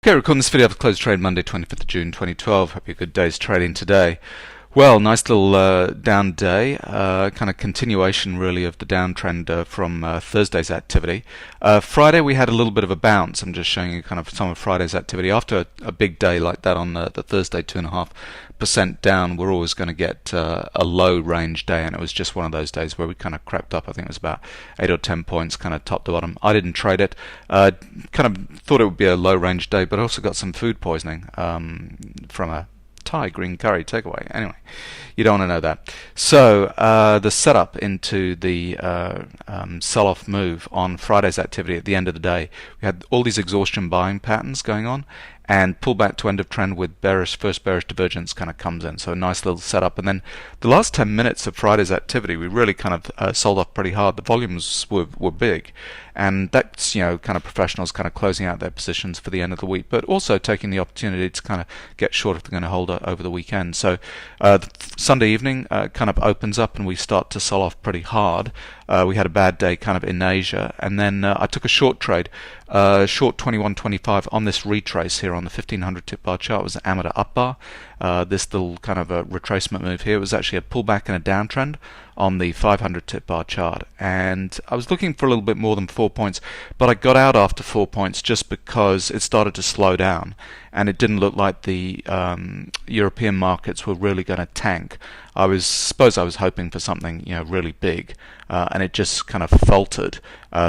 Okay, recording this video of the close trade Monday, 25th of June 2012. Hope you had a good day's trading today. Well, nice little down day, kind of continuation really of the downtrend from Thursday's activity. Friday we had a little bit of a bounce. I'm just showing you kind of some of Friday's activity. After a big day like that on the Thursday, 2.5% down, we're always going to get a low range day, and it was just one of those days where we kind of crept up. I think it was about 8 or 10 points, kind of top to bottom. I didn't trade it. Kind of thought it would be a low range day, but I also got some food poisoning from a Thai green curry takeaway. Anyway, you don't want to know that. So the setup into the sell-off move on Friday's activity at the end of the day, we had all these exhaustion buying patterns going on, and pullback to end of trend with first bearish divergence kind of comes in. So a nice little setup. And then the last 10 minutes of Friday's activity, we really kind of sold off pretty hard. The volumes were big, and that's, kind of professionals kind of closing out their positions for the end of the week, but also taking the opportunity to kind of get short if they're going to hold it over the weekend. So Sunday evening kind of opens up and we start to sell off pretty hard. We had a bad day kind of in Asia, and then I took a short trade, short 21.25 on this retrace here on the 1500 tip bar chart. It was an amateur up bar. This little kind of a retracement move here was actually a pullback and a downtrend on the 500 tip bar chart, and I was looking for a little bit more than 4 points, but I got out after 4 points just because it started to slow down and it didn't look like the European markets were really going to tank. I suppose I was hoping for something really big, and it just kind of faltered,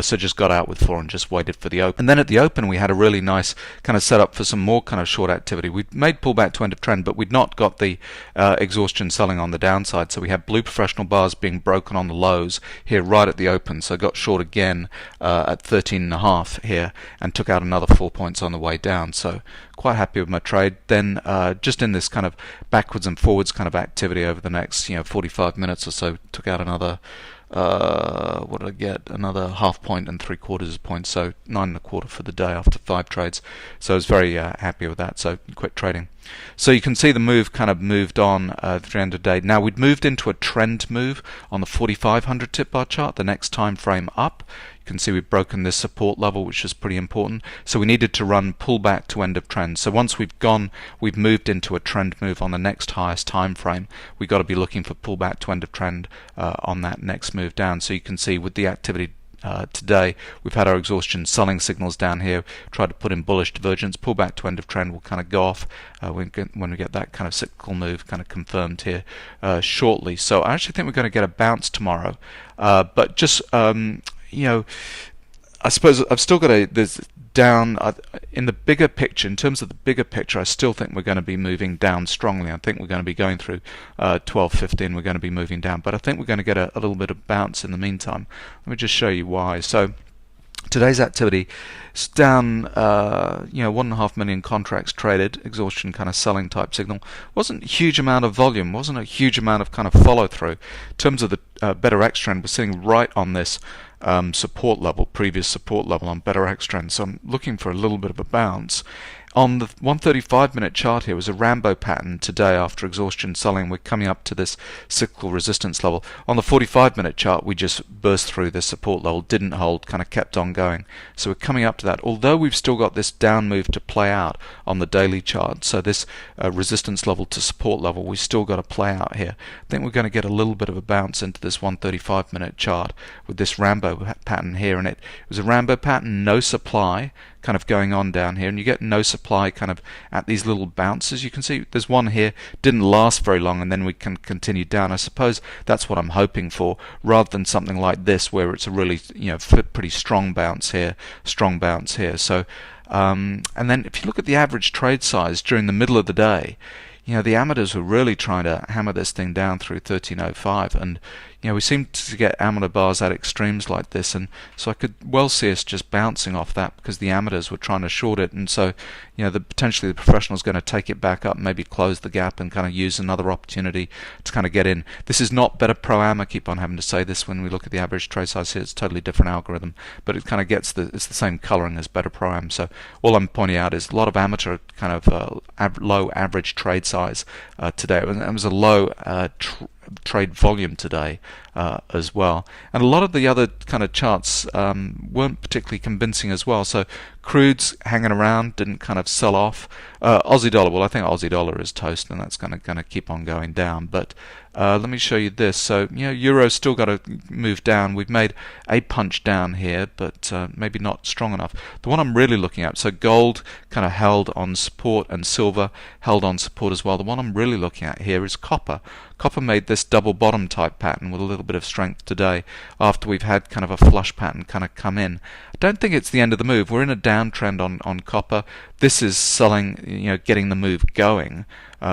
so just got out with 4 and just waited for the open. And then at the open we had a really nice kind of setup for some more kind of short activity. We'd made pullback to end of trend, but we'd not got the exhaustion selling on the downside, so we had blue professional bars being broken on the lows here right at the open, so I got short again at 13.5 here and took out another 4 points on the way down. So quite happy with my trade. Then just in this kind of backwards and forwards kind of activity over the next 45 minutes or so, took out another what did I get? Another 0.5 point and 3/4 points, so 9.25 for the day after 5 trades. So I was very happy with that, so quit trading. So you can see the move kind of moved on at the end of the day. Now we'd moved into a trend move on the 4500 tip bar chart, the next time frame up. You can see we've broken this support level, which is pretty important. So we needed to run pullback to end of trend. So once we've moved into a trend move on the next highest time frame, we've got to be looking for pullback to end of trend on that next move down. So you can see with the activity today, we've had our exhaustion selling signals down here, tried to put in bullish divergence, pull back to end of trend will kind of go off when we get that kind of cyclical move kind of confirmed here shortly. So I actually think we're going to get a bounce tomorrow, but just I suppose I've still got there's down in the bigger picture. In terms of the bigger picture, I still think we're going to be moving down strongly. I think we're going to be going through 12.15. We're going to be moving down, but I think we're going to get a little bit of bounce in the meantime. Let me just show you why. So today's activity is down 1.5 million contracts traded, exhaustion kind of selling type signal. Wasn't a huge amount of volume, wasn't a huge amount of kind of follow through. In terms of the better X trend, we're sitting right on this support level, previous support level on better X trend, so I'm looking for a little bit of a bounce. On the 135-minute chart here was a Rambo pattern today after exhaustion selling. We're coming up to this cyclical resistance level. On the 45-minute chart, we just burst through this support level, didn't hold, kind of kept on going. So we're coming up to that, although we've still got this down move to play out on the daily chart. So this resistance level to support level, we still got to play out here. I think we're going to get a little bit of a bounce into this 135-minute chart with this Rambo pattern here. And it was a Rambo pattern, no supply, kind of going on down here, and you get no supply kind of at these little bounces. You can see there's one here, didn't last very long, and then we can continue down. I suppose that's what I'm hoping for, rather than something like this where it's a really pretty strong bounce here. So and then if you look at the average trade size during the middle of the day, the amateurs were really trying to hammer this thing down through 13.05, and we seem to get amateur bars at extremes like this, and so I could well see us just bouncing off that because the amateurs were trying to short it, and so potentially the professional's going to take it back up, maybe close the gap and kind of use another opportunity to kind of get in. This is not better pro-am. I keep on having to say this when we look at the average trade size here. It's a totally different algorithm, but it kind of gets it's the same coloring as better pro-am. So all I'm pointing out is a lot of amateur kind of low average trade size today. It was a low trade volume today as well. And a lot of the other kind of charts weren't particularly convincing as well. So crude's hanging around, didn't kind of sell off. Aussie dollar, well, I think Aussie dollar is toast, and that's going to keep on going down. But let me show you this. So euro's still got to move down. We've made a punch down here, but maybe not strong enough. The one I'm really looking at, so gold kind of held on support, and silver held on support as well. The one I'm really looking at here is copper. Copper made this double bottom type pattern with a little bit of strength today after we've had kind of a flush pattern kind of come in. I don't think it's the end of the move. We're in a downtrend on copper. This is selling, getting the move going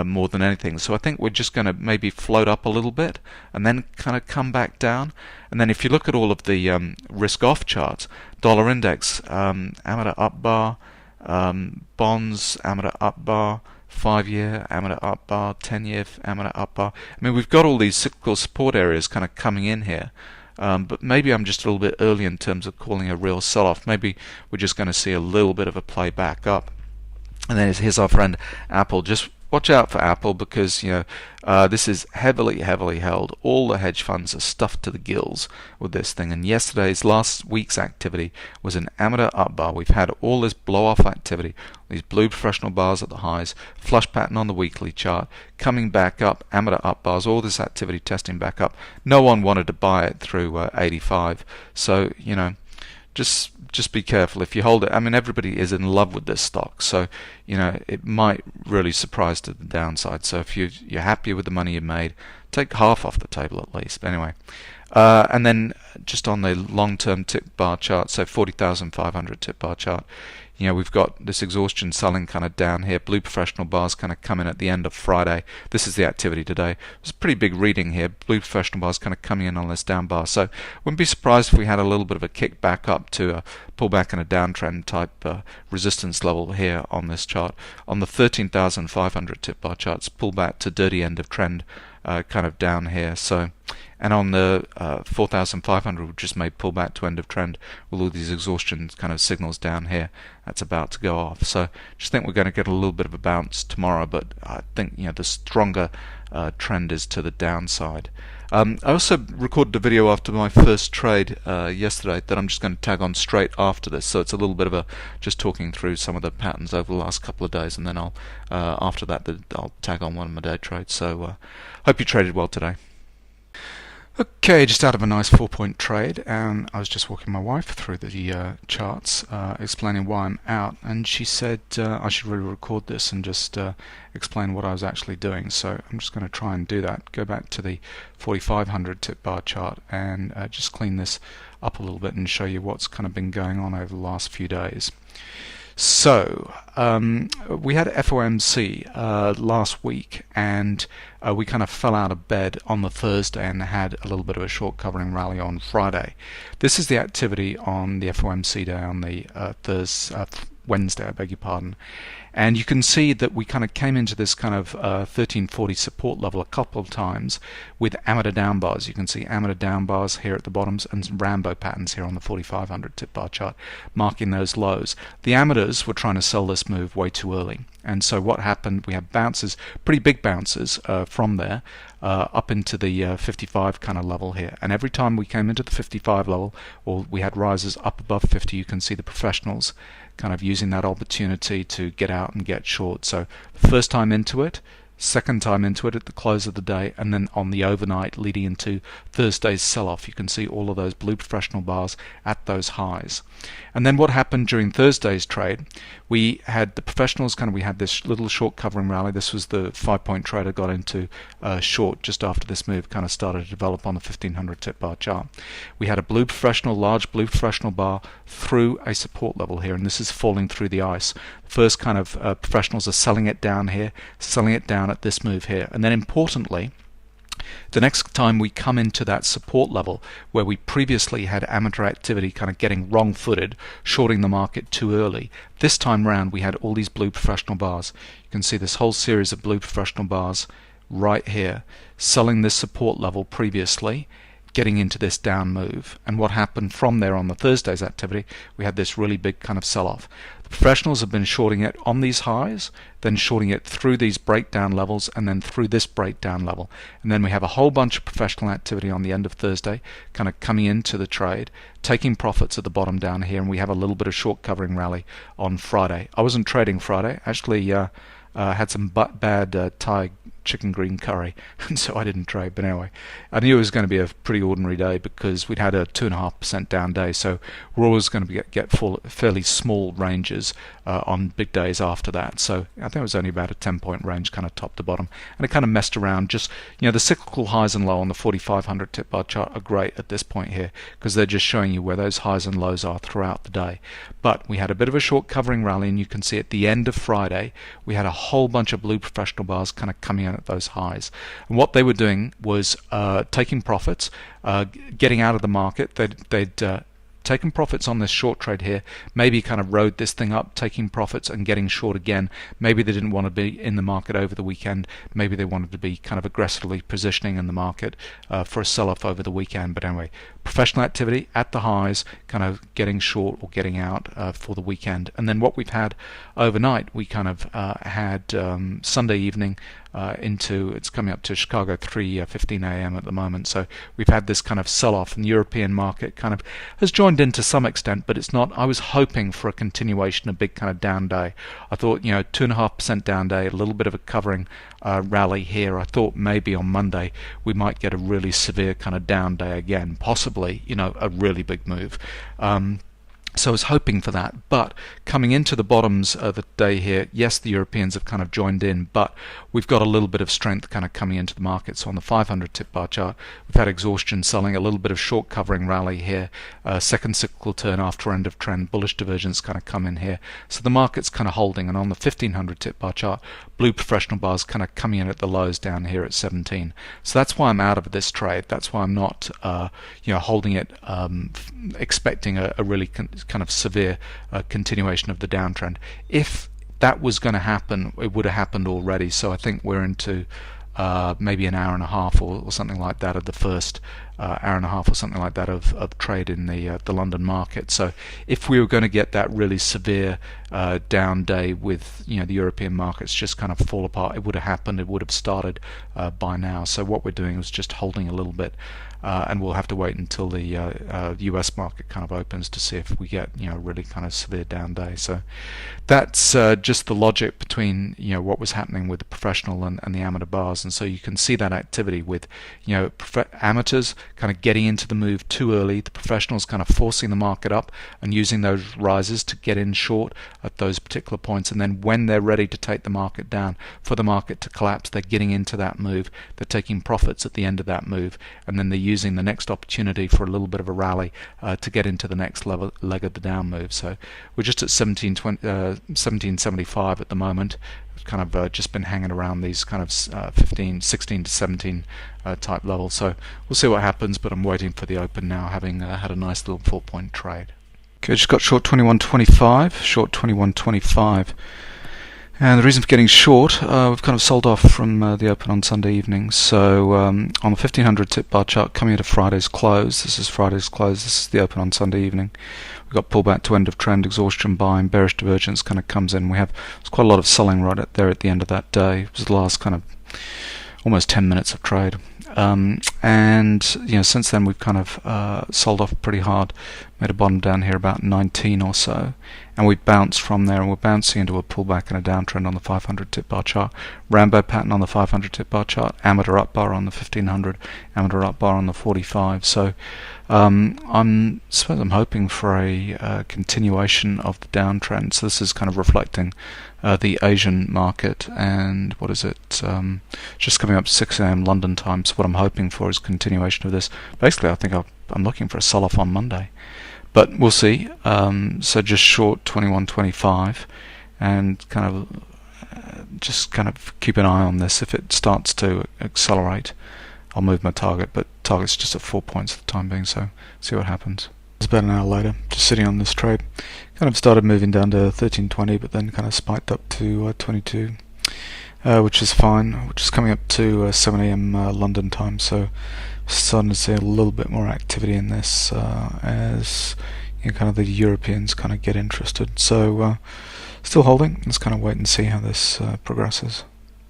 more than anything. So I think we're just going to maybe float up a little bit and then kind of come back down. And then if you look at all of the risk-off charts, dollar index, amateur up bar, bonds, amateur up bar, 5-year amateur up bar, 10-year amateur up bar. I mean, we've got all these cyclical support areas kind of coming in here. But maybe I'm just a little bit early in terms of calling a real sell-off. Maybe we're just going to see a little bit of a play back up. And then here's our friend Apple. Just watch out for Apple, because this is heavily held. All the hedge funds are stuffed to the gills with this thing. And last week's activity was an amateur up bar. We've had all this blow-off activity, these blue professional bars at the highs, flush pattern on the weekly chart, coming back up, amateur up bars, all this activity testing back up. No one wanted to buy it through 85. So, just be careful if you hold it. I mean, everybody is in love with this stock, so it might really surprise to the downside. So if you're happy with the money you made, take half off the table at least. But anyway, and then just on the long-term tip bar chart, so 40,500 tip bar chart, we've got this exhaustion selling kind of down here. Blue professional bars kind of come in at the end of Friday. This is the activity today. It's a pretty big reading here. Blue professional bars kind of coming in on this down bar. So wouldn't be surprised if we had a little bit of a kick back up to a pullback in a downtrend type resistance level here on this chart. On the 13,500 tip bar charts, pull back to dirty end of trend kind of down here. So, and on the 4,500, we've just made pullback to end of trend with all these exhaustion kind of signals down here. That's about to go off. So just think we're going to get a little bit of a bounce tomorrow, but I think the stronger trend is to the downside. I also recorded a video after my first trade yesterday that I'm just going to tag on straight after this. So it's a little bit of just talking through some of the patterns over the last couple of days, and then I'll after that I'll tag on one of my day trades. So hope you traded well today. Okay, just out of a nice 4-point trade, and I was just walking my wife through the charts, explaining why I'm out, and she said I should really record this and just explain what I was actually doing. So I'm just going to try and do that. Go back to the 4,500 tip bar chart and just clean this up a little bit and show you what's kind of been going on over the last few days. So we had FOMC last week, and we kind of fell out of bed on the Thursday and had a little bit of a short covering rally on Friday. This is the activity on the FOMC day on the Wednesday, I beg your pardon. And you can see that we kind of came into this kind of 1340 support level a couple of times with amateur down bars. You can see amateur down bars here at the bottoms and Rambo patterns here on the 4500 tip bar chart marking those lows. The amateurs were trying to sell this move way too early. And so what happened, we had bounces, pretty big bounces from there up into the 55 kind of level here. And every time we came into the 55 level, or we had rises up above 50, you can see the professionals kind of using that opportunity to get out and get short. So first time into it, second time into it at the close of the day, and then on the overnight leading into Thursday's sell-off, you can see all of those blue professional bars at those highs. And then what happened during Thursday's trade, we had the professionals we had this little short covering rally. This was the 5-point trader got into short just after this move kind of started to develop on the 1500 tip bar chart. We had a large blue professional bar through a support level here, and this is falling through the ice. First kind of professionals are selling it down here, selling it down at this move here, and then importantly, the next time we come into that support level where we previously had amateur activity kind of getting wrong-footed, shorting the market too early, this time round we had all these blue professional bars. You can see this whole series of blue professional bars right here, selling this support level previously, getting into this down move. And what happened from there on the Thursday's activity, we had this really big kind of sell-off. The professionals have been shorting it on these highs, then shorting it through these breakdown levels, and then through this breakdown level. And then we have a whole bunch of professional activity on the end of Thursday, kind of coming into the trade, taking profits at the bottom down here, and we have a little bit of short covering rally on Friday. I wasn't trading Friday, actually had some bad Thai chicken green curry, and so I didn't trade. But anyway, I knew it was going to be a pretty ordinary day because we'd had a 2.5% down day, so we're always going to get fairly small ranges on big days after that. So I think it was only about a 10-point range, kind of top to bottom, and it kind of messed around. Just, you know, the cyclical highs and low on the 4500 tip bar chart are great at this point here because they're just showing you where those highs and lows are throughout the day. But we had a bit of a short covering rally, and you can see at the end of Friday we had a whole bunch of blue professional bars kind of coming in at those highs, and what they were doing was taking profits, getting out of the market. They'd taken profits on this short trade here, maybe kind of rode this thing up, taking profits and getting short again. Maybe they didn't want to be in the market over the weekend. Maybe they wanted to be kind of aggressively positioning in the market for a sell-off over the weekend. But anyway, professional activity at the highs, kind of getting short or getting out for the weekend. And then what we've had overnight, we kind of had Sunday evening into, it's coming up to Chicago 3:15 a.m. at the moment, so we've had this kind of sell-off, and the European market kind of has joined in to some extent, but it's not. I was hoping for a continuation, a big kind of down day. I thought, you know, 2.5% down day, a little bit of a covering rally here. I thought maybe on Monday we might get a really severe kind of down day again, possibly, you know, a really big move. So I was hoping for that, but coming into the bottoms of the day here, yes, the Europeans have kind of joined in, but we've got a little bit of strength kind of coming into the market. So on the 500 tip bar chart, we've had exhaustion selling, a little bit of short covering rally here, second cyclical turn after end of trend, bullish divergence kind of come in here. So the market's kind of holding, and on the 1500 tip bar chart, blue professional bars kind of coming in at the lows down here at 17. So that's why I'm out of this trade. That's why I'm not, you know, holding it, expecting a really kind of severe continuation of the downtrend. If that was going to happen, it would have happened already. So I think we're into maybe an hour and a half or something like that of the first hour and a half or something like that of trade in the London market. So if we were going to get that really severe down day with, you know, the European markets just kind of fall apart, it would have happened. It would have started by now. So what we're doing is just holding a little bit. And we'll have to wait until the US market kind of opens to see if we get, you know, really kind of severe down day. So that's just the logic between, you know, what was happening with the professional and the amateur bars. And so you can see that activity with, you know, amateurs kind of getting into the move too early, the professionals kind of forcing the market up and using those rises to get in short at those particular points. And then when they're ready to take the market down, for the market to collapse, they're getting into that move, they're taking profits at the end of that move, and then they're using the next opportunity for a little bit of a rally to get into the next leg of the down move. So we're just at 1775 at the moment. We've kind of just been hanging around these kind of 16 to 17 type levels. So we'll see what happens, but I'm waiting for the open now, having had a nice little 4-point trade. Okay, just got short 21.25, short 21.25. And the reason for getting short, we've kind of sold off from the open on Sunday evening. So on the 1500 tip bar chart, coming into Friday's close, this is Friday's close, this is the open on Sunday evening. We've got pullback to end of trend, exhaustion buying, bearish divergence kind of comes in. There's quite a lot of selling right at there at the end of that day. It was the last kind of almost 10 minutes of trade. And you know, since then we've kind of sold off pretty hard, made a bottom down here about 19 or so, and we bounced from there, and we're bouncing into a pullback and a downtrend on the 500 tip bar chart. Rainbow pattern on the 500 tip bar chart, amateur up bar on the 1500, amateur up bar on the 45. So I'm hoping for a continuation of the downtrend. So this is kind of reflecting the Asian market, and what is it? Just coming up 6 a.m. London time. So what I'm hoping for is continuation of this. Basically, I think I'm looking for a sell-off on Monday, but we'll see. So just short 21.25, and kind of just kind of keep an eye on this. If it starts to accelerate, I'll move my target, but target's just at 4 points for the time being, so see what happens. It's about an hour later, just sitting on this trade. Kind of started moving down to 13.20, but then kind of spiked up to 22, which is fine, which is coming up to 7 a.m. London time, so starting to see a little bit more activity in this as kind of the Europeans kind of get interested. So still holding. Let's kind of wait and see how this progresses.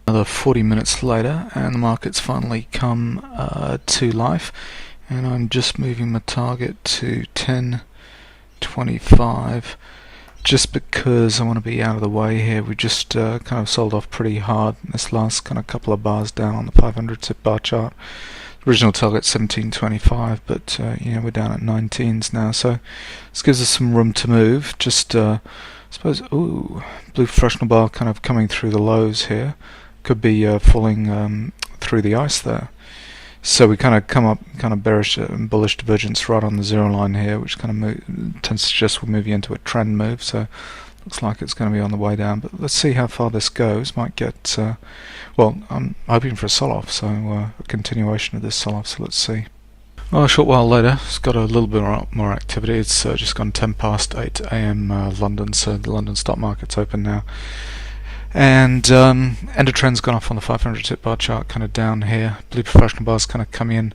Another 40 minutes later, and the market's finally come to life, and I'm just moving my target to 10.25 just because I want to be out of the way here. We just kind of sold off pretty hard this last kind of couple of bars down on the 500 tip bar chart. Original target 17.25, but we're down at 19s now, so this gives us some room to move. Just I suppose, ooh, blue professional bar kind of coming through the lows here. Could be falling through the ice there. So we kind of come up kind of bearish and bullish divergence right on the zero line here, which kind of tends to suggest we're moving into a trend move. So looks like it's going to be on the way down. But let's see how far this goes. Might get well, I'm hoping for a sell-off, so a continuation of this sell-off. So let's see. Well, a short while later, it's got a little bit more activity. It's just gone 10 past 8 a.m. London, so the London stock market's open now. And end of trend's gone off on the 500 tip bar chart, kind of down here. Blue professional bars kind of come in,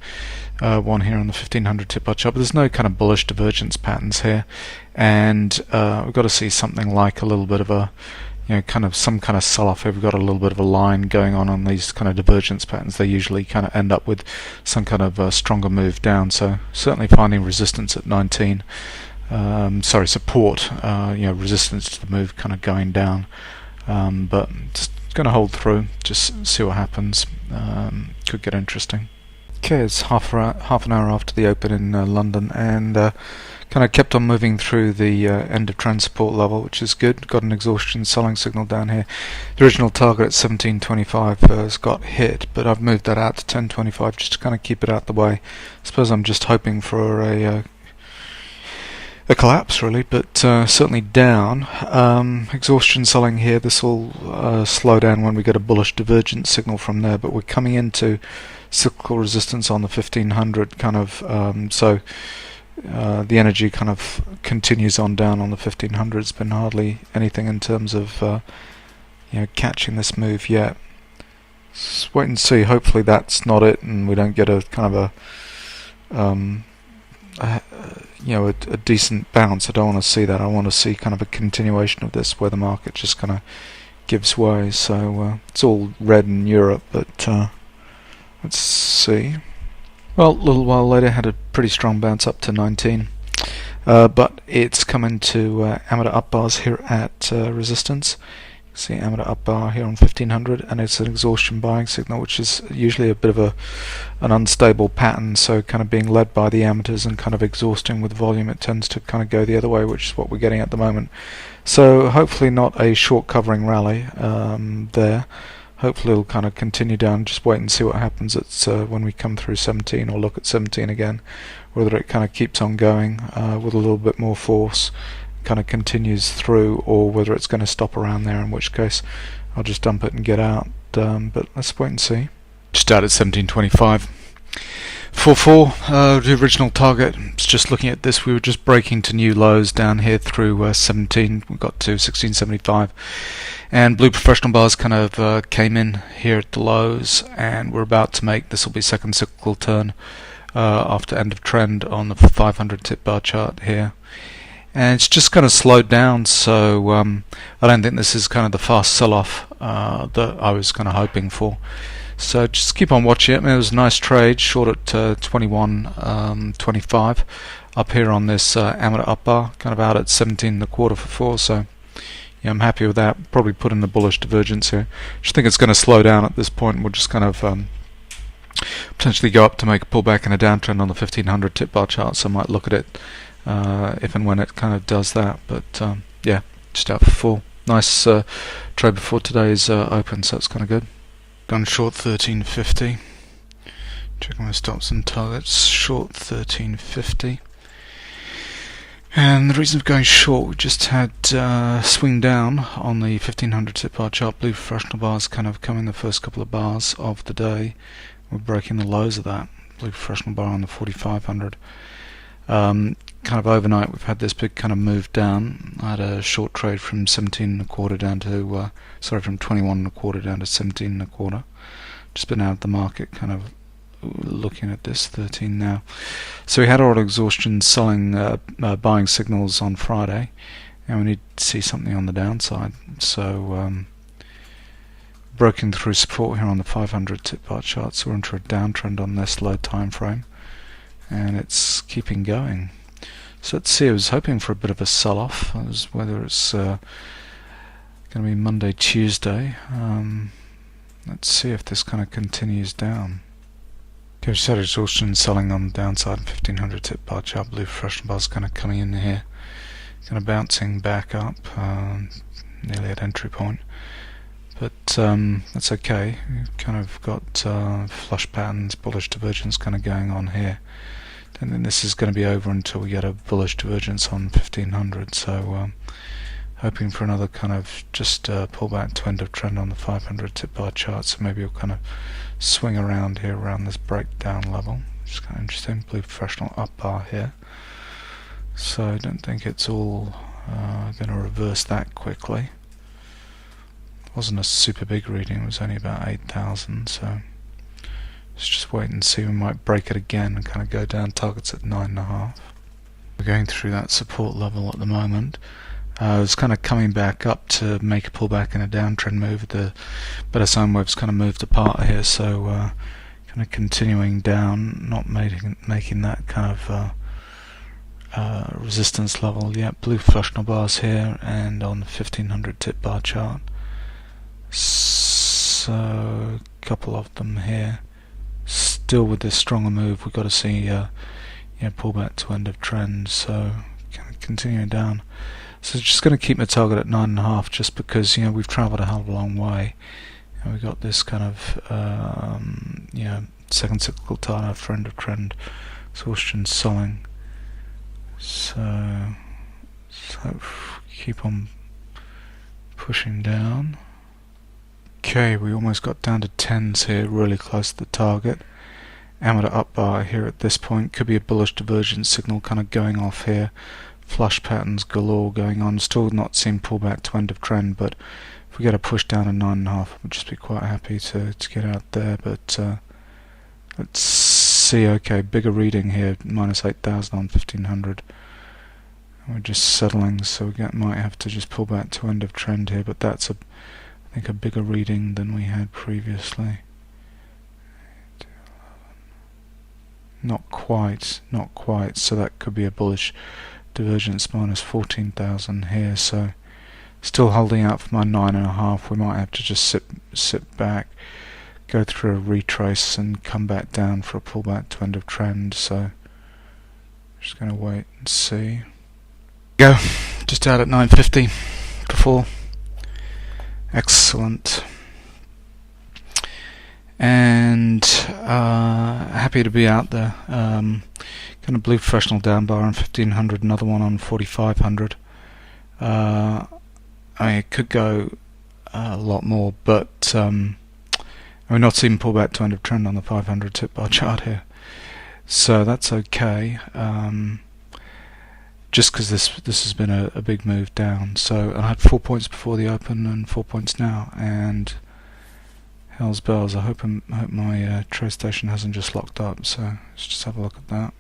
one here on the 1500 tip bar chart, but there's no kind of bullish divergence patterns here. And we've got to see something like a little bit of a, kind of some kind of sell-off here. We've got a little bit of a line going on these kind of divergence patterns. They usually kind of end up with some kind of stronger move down. So certainly finding resistance at 19. Support. Resistance to the move kind of going down. But just going to hold through, just see what happens. Could get interesting. Okay, it's half an hour after the open in London, and kind of kept on moving through the end of trend support level, which is good. Got an exhaustion selling signal down here. The original target at 17.25 has got hit, but I've moved that out to 10.25 just to kind of keep it out the way. I suppose I'm just hoping for a collapse, really, but certainly down. Exhaustion selling here. This will slow down when we get a bullish divergence signal from there, but we're coming into cyclical resistance on the 1500 kind of, so the energy kind of continues on down on the 1500. It's been hardly anything in terms of catching this move yet. Let's wait and see. Hopefully that's not it, and we don't get a kind of a decent bounce. I don't want to see that. I want to see kind of a continuation of this where the market just kind of gives way. So it's all red in Europe, but let's see. Well, a little while later had a pretty strong bounce up to 19, but it's come into amateur up bars here at resistance. See amateur up bar here on 1500, and it's an exhaustion buying signal, which is usually a bit of an unstable pattern. So kind of being led by the amateurs and kind of exhausting with volume, it tends to kind of go the other way, which is what we're getting at the moment. So hopefully not a short covering rally there. Hopefully it'll kind of continue down. Just wait and see what happens at when we come through 17 or look at 17 again, whether it kind of keeps on going with a little bit more force, kind of continues through, or whether it's going to stop around there, in which case I'll just dump it and get out. But let's wait and see. Just out at 17.25. 4.4, the original target. It's just looking at this, we were just breaking to new lows down here through 17. We got to 16.75, and blue professional bars kind of came in here at the lows, and we're about to make, this will be second cyclical turn after end of trend on the 500 tip bar chart here. And it's just kind of slowed down, so I don't think this is kind of the fast sell-off that I was kind of hoping for. So just keep on watching it. I mean, it was a nice trade, short at 21.25 up here on this amateur up bar, kind of out at 17.25 for 4. So yeah, I'm happy with that. Probably put in the bullish divergence here. Just think it's going to slow down at this point. We'll just kind of potentially go up to make a pullback and a downtrend on the 1500 tip bar chart. So I might look at it if and when it kind of does that. But yeah, just out for 4. Nice trade before today's open, so it's kind of good. Gone short 13.50. Checking my stops and targets. Short 13.50. And the reason for going short, we just had swing down on the 1500 tip bar chart. Blue professional bars kind of come in the first couple of bars of the day. We're breaking the lows of that. Blue professional bar on the 4500. Kind of overnight we've had this big kind of move down. I had a short trade from 17.25 down to from 21.25 down to 17.25. Just been out of the market kind of looking at this 13 now. So we had our exhaustion selling, buying signals on Friday, and we need to see something on the downside. So broken through support here on the 500 tip bar chart, so we're into a downtrend on this low time frame, and it's keeping going. So let's see, I was hoping for a bit of a sell-off, whether it's going to be Monday, Tuesday. Let's see if this kind of continues down. Okay, we just had exhaustion selling on the downside, 1500 tip bar chart, blue professional bars kind of coming in here, kind of bouncing back up, nearly at entry point. But that's okay. We've kind of got flush patterns, bullish divergence kind of going on here. Don't think this is going to be over until we get a bullish divergence on 1500. So hoping for another kind of just pullback to end of trend on the 500 tip bar chart. So maybe we'll kind of swing around here around this breakdown level. It's kind of interesting. Blue professional up bar here. So I don't think it's all going to reverse that quickly. It wasn't a super big reading, it was only about 8,000, so let's just wait and see. We might break it again and kind of go down, targets at 9.5. We're going through that support level at the moment. It's kind of coming back up to make a pullback in a downtrend move. The better sine waves kind of moved apart here, so kind of continuing down, not making that kind of resistance level yet. Blue fractional bars here and on the 1500 tip bar chart. So a couple of them here. Still with this stronger move, we've got to see pull back to end of trend. So kind of continuing down. So just going to keep my target at 9.5, just because we've travelled a hell of a long way, and we've got this kind of second cyclical target for end of trend, exhaustion selling. So keep on pushing down. Okay, we almost got down to 10s here, really close to the target. Amateur up bar here at this point, could be a bullish divergence signal kind of going off here. Flush patterns galore going on, still not seeing pullback to end of trend, but if we get a push down to 9.5, we'll just be quite happy to get out there. But let's see, okay, bigger reading here, minus 8,000 on 1500. We're just settling, so we might have to just pull back to end of trend here, but that's I think a bigger reading than we had previously. Not quite, so that could be a bullish divergence, minus 14,000 here, so still holding out for my 9.5. We might have to just sit back, go through a retrace and come back down for a pullback to end of trend, so just going to wait and see. Go, just out at 9.50 before. Excellent. And happy to be out there. Kind of blue professional down bar on 1500, another one on 4500. I mean, it could go a lot more, but we're not seeing pullback to end of trend on the 500 tip bar chart here, so that's okay. Just because this has been a big move down. So I had 4 points before the open and 4 points now, and hell's bells. I hope my trade station hasn't just locked up. So let's just have a look at that.